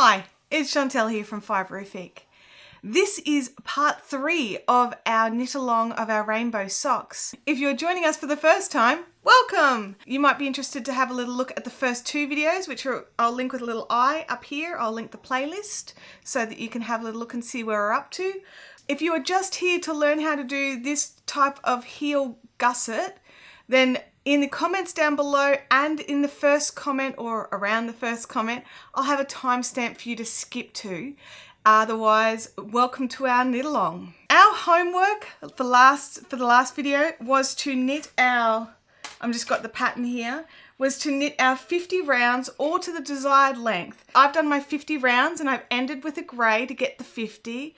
Hi, it's Chantelle here from Fiberific. This is part 3 of our knit along of our rainbow socks. If you're joining us for the first time, welcome! You might be interested to have a little look at the first 2 videos, which I'll link with a little eye up here. I'll link the playlist so that you can have a little look and see where we're up to. If you are just here to learn how to do this type of heel gusset, then in the comments down below and in the first comment or around the first comment, I'll have a timestamp for you to skip to. Otherwise, welcome to our knit along. Our homework for the last video was to knit our, I've just got the pattern here, was to knit our 50 rounds all to the desired length. I've done my 50 rounds and I've ended with a grey to get the 50.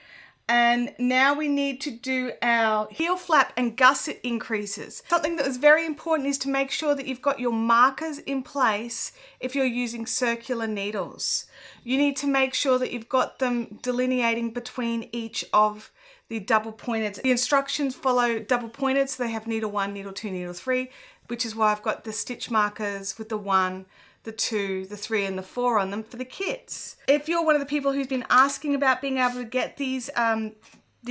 And now we need to do our heel flap and gusset increases. Something that was very important is to make sure that you've got your markers in place if you're using circular needles. You need to make sure that you've got them delineating between each of the double pointed. The instructions follow double pointed, so they have needle 1, needle 2, needle 3, which is why I've got the stitch markers with the 1, the 2, the 3 and the 4 on them for the kits. If you're one of the people who's been asking about being able to get these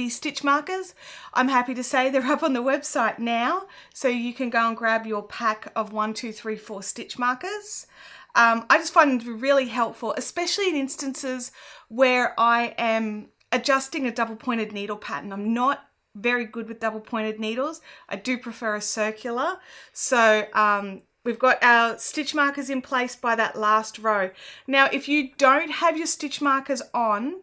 stitch markers, I'm happy to say they're up on the website now, so you can go and grab your pack of 1, 2, 3, 4 stitch markers. I just find them to be really helpful, especially in instances where I am adjusting a double pointed needle pattern. I'm not very good with double pointed needles. I do prefer a circular. So we've got our stitch markers in place by that last row. Now, if you don't have your stitch markers on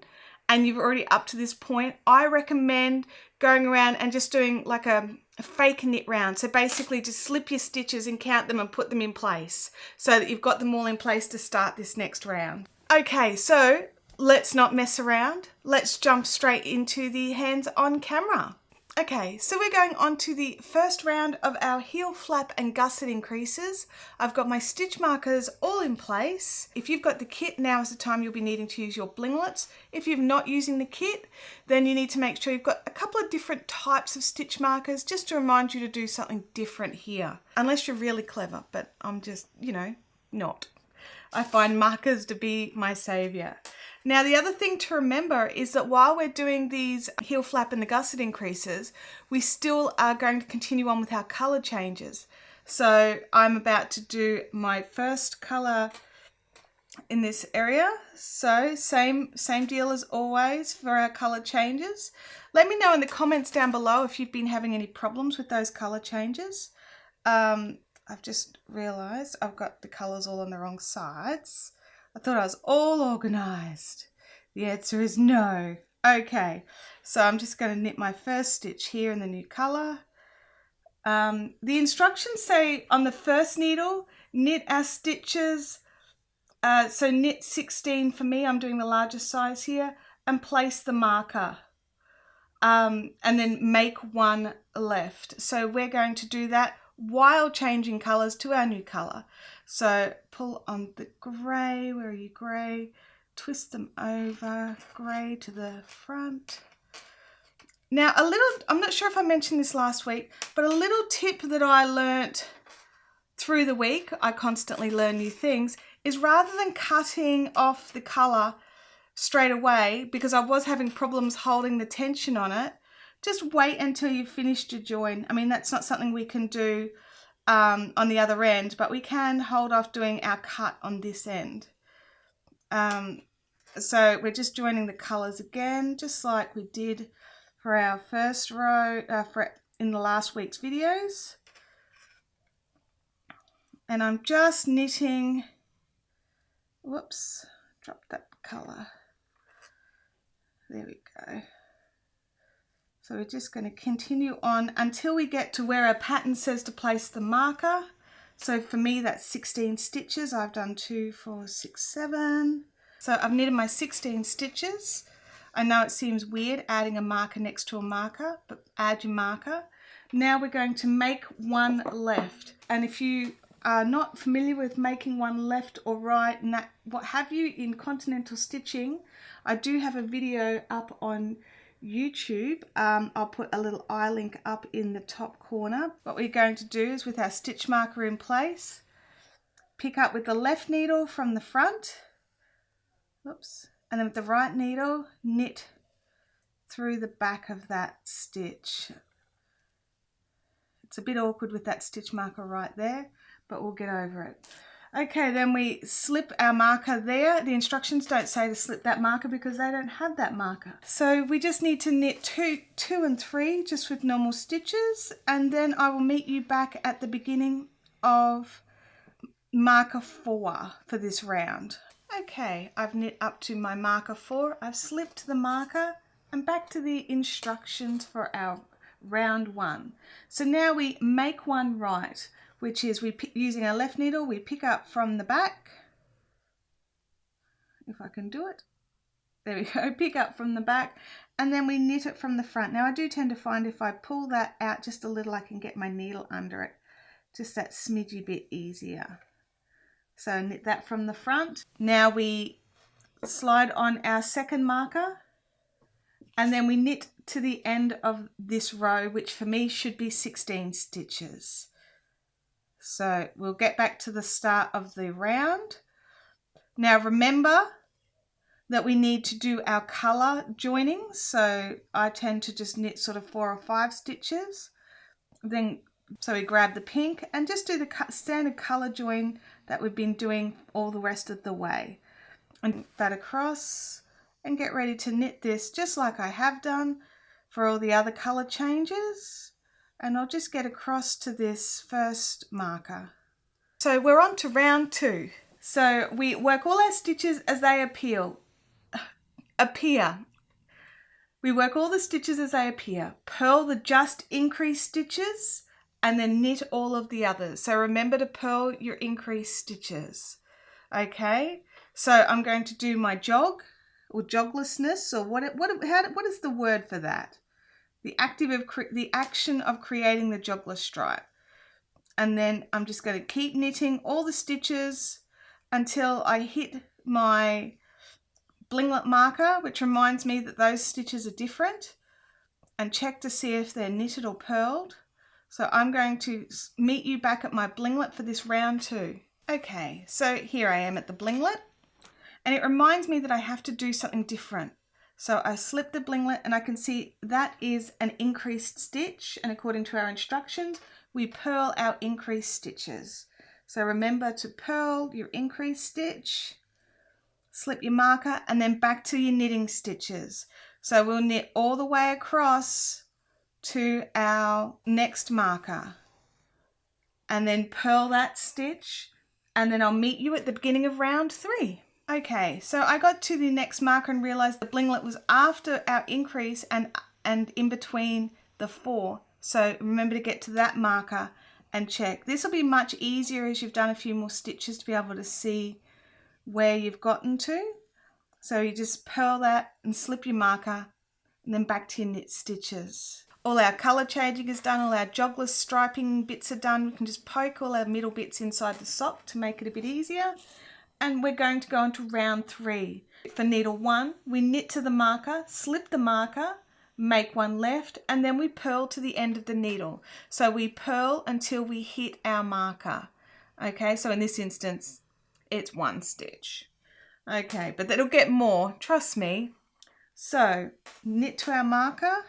and you've already up to this point, I recommend going around and just doing like a fake knit round. So basically just slip your stitches and count them and put them in place so that you've got them all in place to start this next round. Okay, so let's not mess around. Let's jump straight into the hands on camera. Okay, so we're going on to the first round of our heel flap and gusset increases. I've got my stitch markers all in place. If you've got the kit, now is the time you'll be needing to use your blinglets. If you're not using the kit, then you need to make sure you've got a couple of different types of stitch markers just to remind you to do something different here. Unless you're really clever, but I'm just, not. I find markers to be my savior. Now, the other thing to remember is that while we're doing these heel flap and the gusset increases, we still are going to continue on with our color changes. So I'm about to do my first color in this area. So same deal as always for our color changes. Let me know in the comments down below if you've been having any problems with those color changes. I've just realized I've got the colors all on the wrong sides. I thought I was all organized. The answer is no. Okay, so I'm just going to knit my first stitch here in the new color. The instructions say on the first needle, knit our stitches. So knit 16 for me, I'm doing the largest size here, and place the marker. And then make 1 left. So we're going to do that while changing colors to our new color. So pull on the grey, where are you grey? Twist them over, grey to the front. Now I'm not sure if I mentioned this last week, but a little tip that I learnt through the week, I constantly learn new things, is rather than cutting off the color straight away, because I was having problems holding the tension on it, just wait until you've finished your join. I mean, that's not something we can do on the other end, but we can hold off doing our cut on this end. So we're just joining the colors again, just like we did for our first row in the last week's videos. And I'm just knitting, whoops, drop that color. There we go. So we're just going to continue on until we get to where our pattern says to place the marker. So for me, that's 16 stitches. I've done 2, 4, 6, 7. So I've knitted my 16 stitches. I know it seems weird adding a marker next to a marker, but add your marker. Now we're going to make 1 left. And if you are not familiar with making 1 left or right and that, what have you in continental stitching, I do have a video up on YouTube. I'll put a little eye link up in the top corner. What we're going to do is, with our stitch marker in place, pick up with the left needle from the front, Oops. And then with the right needle, knit through the back of that stitch. It's a bit awkward with that stitch marker right there, but we'll get over it. Okay, then we slip our marker there. The instructions don't say to slip that marker because they don't have that marker. So we just need to knit two and three just with normal stitches, and then I will meet you back at the beginning of marker 4 for this round. Okay, I've knit up to my marker 4. I've slipped the marker and back to the instructions for our round 1. So now we make one right, which is using our left needle, we pick up from the back. If I can do it. There we go, pick up from the back, and then we knit it from the front. Now I do tend to find if I pull that out just a little, I can get my needle under it, just that smidgy bit easier. So knit that from the front. Now we slide on our second marker, and then we knit to the end of this row, which for me should be 16 stitches. So we'll get back to the start of the round. Now remember that we need to do our colour joining. So I tend to just knit sort of 4 or 5 stitches. Then so we grab the pink and just do the standard colour join that we've been doing all the rest of the way. And that across and get ready to knit this just like I have done for all the other colour changes. And I'll just get across to this first marker. So we're on to round 2. So we work all our stitches as they appear. We work all the stitches as they appear. Purl the just increased stitches and then knit all of the others. So remember to purl your increased stitches. Okay, so I'm going to do my jog or joglessness, or what is the word for that? The action of creating the jogless stripe. And then I'm just going to keep knitting all the stitches until I hit my blinglet marker, which reminds me that those stitches are different, and check to see if they're knitted or purled. So I'm going to meet you back at my blinglet for this round 2. Okay, so here I am at the blinglet, and it reminds me that I have to do something different. So I slip the blinglet and I can see that is an increased stitch, and according to our instructions, we purl our increased stitches. So remember to purl your increased stitch, slip your marker, and then back to your knitting stitches. So we'll knit all the way across to our next marker and then purl that stitch, and then I'll meet you at the beginning of round 3. Okay, so I got to the next marker and realized the blinglet was after our increase and in between the 4. So remember to get to that marker and check. This will be much easier as you've done a few more stitches to be able to see where you've gotten to. So you just purl that and slip your marker and then back to your knit stitches. All our colour changing is done, all our jogless striping bits are done. We can just poke all our middle bits inside the sock to make it a bit easier. And we're going to go into round 3. For needle 1, we knit to the marker, slip the marker, make one left, and then we purl to the end of the needle. So we purl until we hit our marker. Okay, so in this instance, it's 1 stitch. Okay, but that'll get more, trust me. So knit to our marker.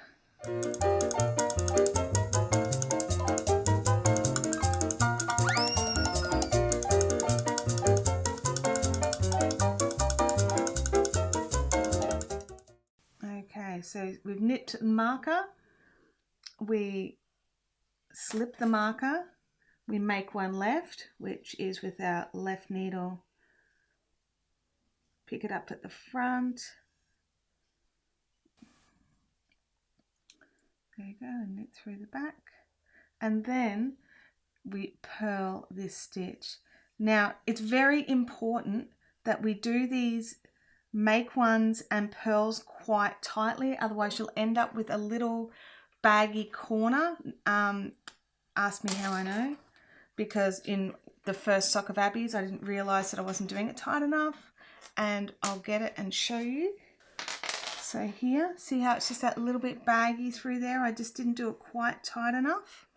Okay, so we've knit to the marker, we slip the marker, we make one left, which is with our left needle, pick it up at the front, there you go, and knit through the back, and then we purl this stitch. Now it's very important that we do these make ones and purls quite tightly, otherwise you'll end up with a little baggy corner. Ask me how I know, because in the first sock of Abby's I didn't realize that I wasn't doing it tight enough, and I'll get it and show you. So here, see how it's just that little bit baggy through there? I just didn't do it quite tight enough.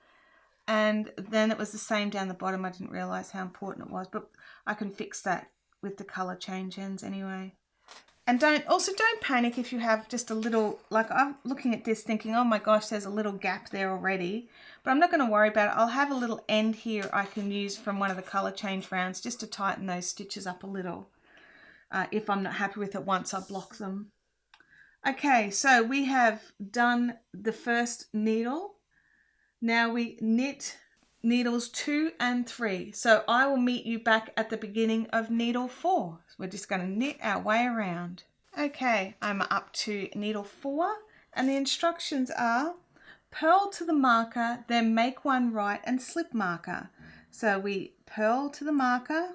And then it was the same down the bottom. I didn't realize how important it was, but I can fix that with the color change ends anyway. And don't panic if you have just a little, like I'm looking at this thinking, oh my gosh, there's a little gap there already. But I'm not going to worry about it. I'll have a little end here I can use from one of the color change rounds just to tighten those stitches up a little. If I'm not happy with it once I block them. Okay, so we have done the first needle. Now we knit needles 2 and 3. So I will meet you back at the beginning of needle 4. We're just going to knit our way around. Okay, I'm up to needle 4 and the instructions are purl to the marker, then make one right and slip marker. So we purl to the marker,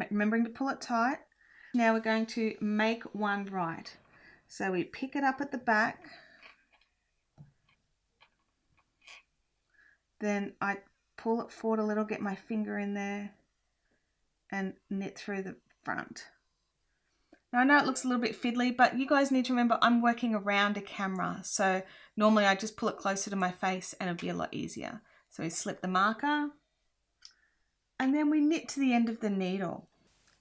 remembering to pull it tight. Now we're going to make one right. So we pick it up at the back, then I pull it forward a little, get my finger in there and knit through the front. Now I know it looks a little bit fiddly, but you guys need to remember I'm working around a camera. So normally I just pull it closer to my face and it'll be a lot easier. So we slip the marker and then we knit to the end of the needle.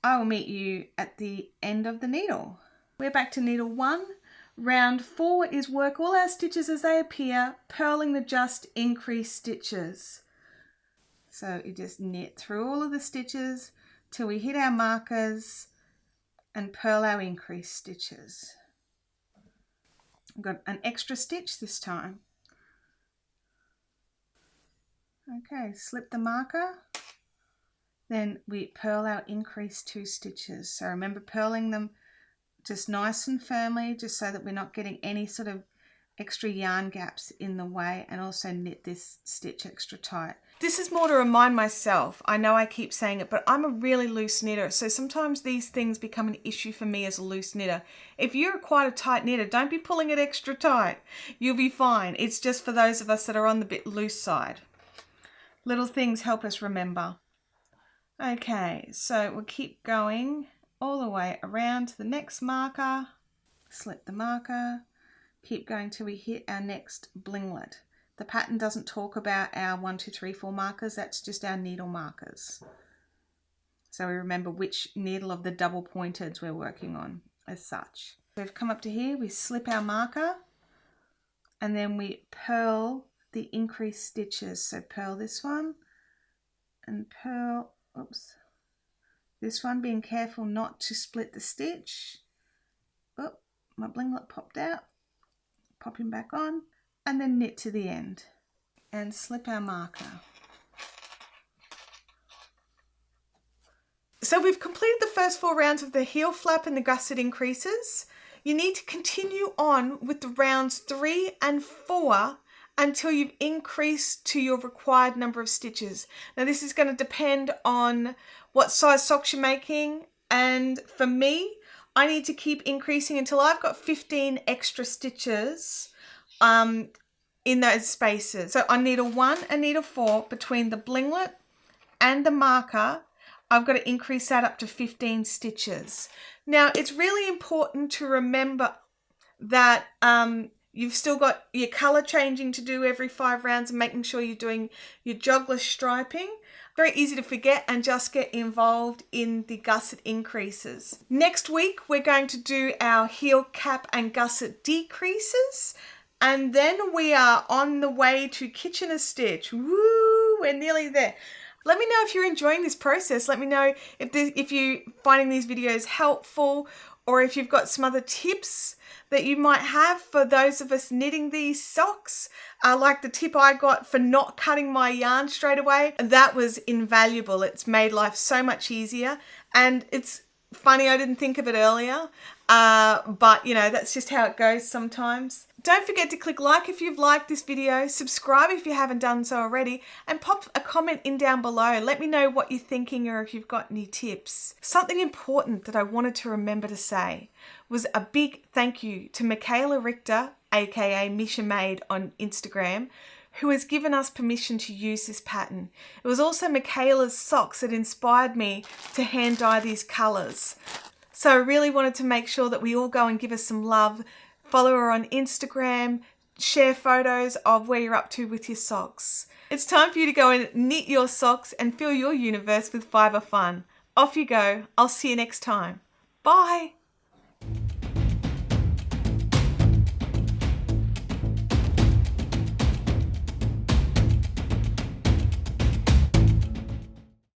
I will meet you at the end of the needle. We're back to needle 1. Round 4 is work all our stitches as they appear, purling the just increased stitches. So you just knit through all of the stitches till we hit our markers and purl our increased stitches. I've got an extra stitch this time. Okay, slip the marker. Then we purl our increased 2 stitches. So remember purling them just nice and firmly, just so that we're not getting any sort of extra yarn gaps in the way, and also knit this stitch extra tight. This is more to remind myself. I know I keep saying it, but I'm a really loose knitter, so sometimes these things become an issue for me as a loose knitter. If you're quite a tight knitter, don't be pulling it extra tight. You'll be fine. It's just for those of us that are on the bit loose side. Little things help us remember. Okay, so we'll keep going all the way around to the next marker, slip the marker, keep going till we hit our next blinglet. The pattern doesn't talk about our 1, 2, 3, 4 markers, that's just our needle markers. So we remember which needle of the double pointeds we're working on as such. So we've come up to here, we slip our marker and then we purl the increased stitches. So purl this one and purl, oops, this one, being careful not to split the stitch. Oh, my blinglet popped out. Pop him back on and then knit to the end and slip our marker. So we've completed the first 4 rounds of the heel flap and the gusset increases. You need to continue on with the rounds 3 and 4 until you've increased to your required number of stitches. Now this is going to depend on what size socks you're making, and for me, I need to keep increasing until I've got 15 extra stitches in those spaces. So on needle 1 and needle 4, between the blinglet and the marker, I've got to increase that up to 15 stitches. Now it's really important to remember that you've still got your color changing to do every 5 rounds and making sure you're doing your jogless striping. Very easy to forget and just get involved in the gusset increases. Next week, we're going to do our heel cap and gusset decreases. And then we are on the way to Kitchener stitch. Woo, we're nearly there. Let me know if you're enjoying this process. Let me know if you're finding these videos helpful, or if you've got some other tips that you might have for those of us knitting these socks. Like the tip I got for not cutting my yarn straight away. That was invaluable. It's made life so much easier. And it's funny I didn't think of it earlier. But you know, that's just how it goes sometimes. Don't forget to click like if you've liked this video, subscribe if you haven't done so already, and pop a comment in down below. Let me know what you're thinking or if you've got any tips. Something important that I wanted to remember to say was a big thank you to Michaela Richter, aka Misha Maid on Instagram, who has given us permission to use this pattern. It was also Michaela's socks that inspired me to hand dye these colours. So I really wanted to make sure that we all go and give us some love. Follow her on Instagram, share photos of where you're up to with your socks. It's time for you to go and knit your socks and fill your universe with fibre fun. off you go. I'll see you next time. Bye.